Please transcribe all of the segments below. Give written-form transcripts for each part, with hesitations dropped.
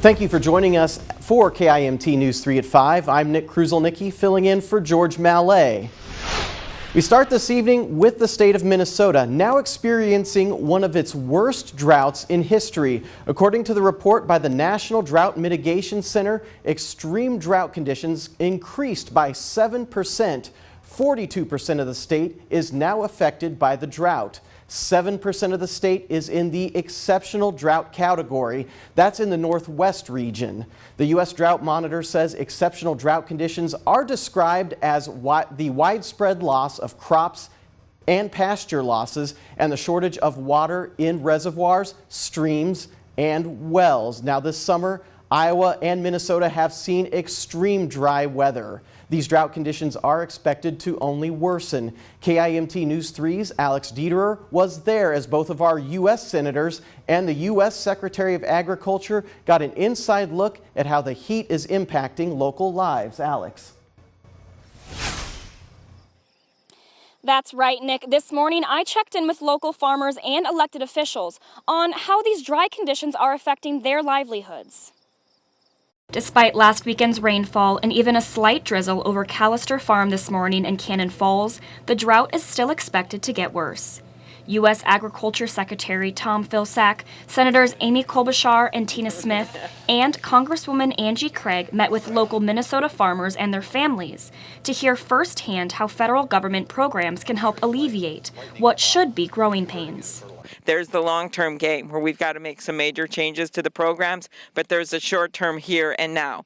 Thank you for joining us for KIMT News 3 at 5. I'm Nick Kruzelnicki filling in for George Mallet. We start this evening with the state of Minnesota, now experiencing one of its worst droughts in history. According to the report by the National Drought Mitigation Center, extreme drought conditions increased by 7%. 42% of the state is now affected by the drought. 7% of the state is in the exceptional drought category. That's in the Northwest region. The U.S. Drought Monitor says exceptional drought conditions are described as the widespread loss of crops and pasture losses and the shortage of water in reservoirs, streams, and wells. Now this summer, Iowa and Minnesota have seen extreme dry weather. These drought conditions are expected to only worsen. KIMT News 3's Alex Dieterer was there as both of our U.S. senators and the U.S. Secretary of Agriculture got an inside look at how the heat is impacting local lives. Alex. That's right, Nick. This morning, I checked in with local farmers and elected officials on how these dry conditions are affecting their livelihoods. Despite last weekend's rainfall and even a slight drizzle over Callister Farm this morning in Cannon Falls, the drought is still expected to get worse. U.S. Agriculture Secretary Tom Vilsack, Senators Amy Klobuchar and Tina Smith, and Congresswoman Angie Craig met with local Minnesota farmers and their families to hear firsthand how federal government programs can help alleviate what should be growing pains. There's the long-term game where we've got to make some major changes to the programs, but there's a short-term here and now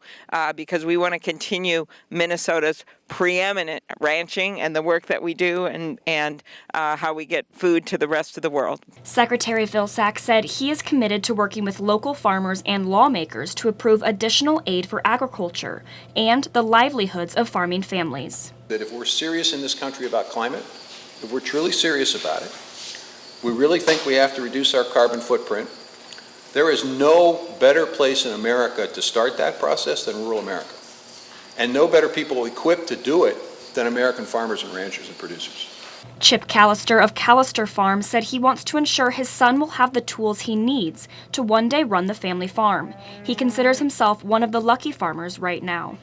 because we want to continue Minnesota's preeminent ranching and the work that we do and how we get food to the rest of the world. Secretary Vilsack said he is committed to working with local farmers and lawmakers to approve additional aid for agriculture and the livelihoods of farming families. That if we're serious in this country about climate, if we're truly serious about it, we really think we have to reduce our carbon footprint. There is no better place in America to start that process than rural America. And no better people equipped to do it than American farmers and ranchers and producers. Chip Callister of Callister Farm said he wants to ensure his son will have the tools he needs to one day run the family farm. He considers himself one of the lucky farmers right now.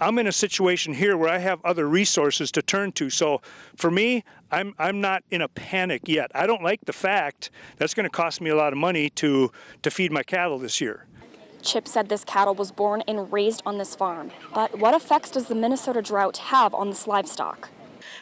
I'm in a situation here where I have other resources to turn to. So for me, I'm not in a panic yet. I don't like the fact that's going to cost me a lot of money to feed my cattle this year. Chip said this cattle was born and raised on this farm. But what effects does the Minnesota drought have on this livestock?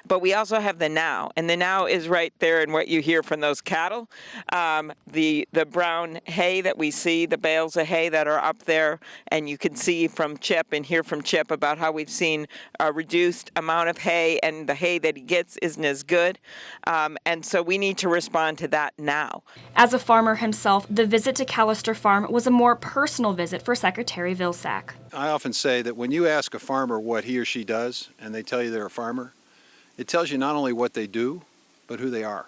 But we also have the now, and the now is right there in what you hear from those cattle. The brown hay that we see, the bales of hay that are up there, and you can see from Chip and hear from Chip about how we've seen a reduced amount of hay, and the hay that he gets isn't as good. And so we need to respond to that now. As a farmer himself, the visit to Callister Farm was a more personal visit for Secretary Vilsack. I often say that when you ask a farmer what he or she does, and they tell you they're a farmer, it tells you not only what they do, but who they are.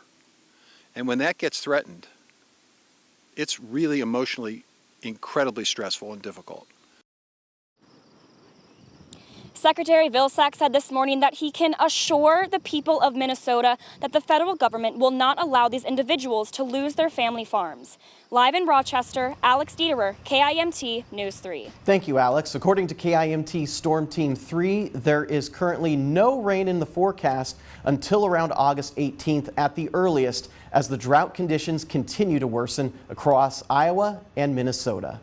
And when that gets threatened, it's really emotionally incredibly stressful and difficult. Secretary Vilsack said this morning that he can assure the people of Minnesota that the federal government will not allow these individuals to lose their family farms. Live in Rochester, Alex Dieterer, KIMT News 3. Thank you, Alex. According to KIMT Storm Team 3, there is currently no rain in the forecast until around August 18th at the earliest, as the drought conditions continue to worsen across Iowa and Minnesota.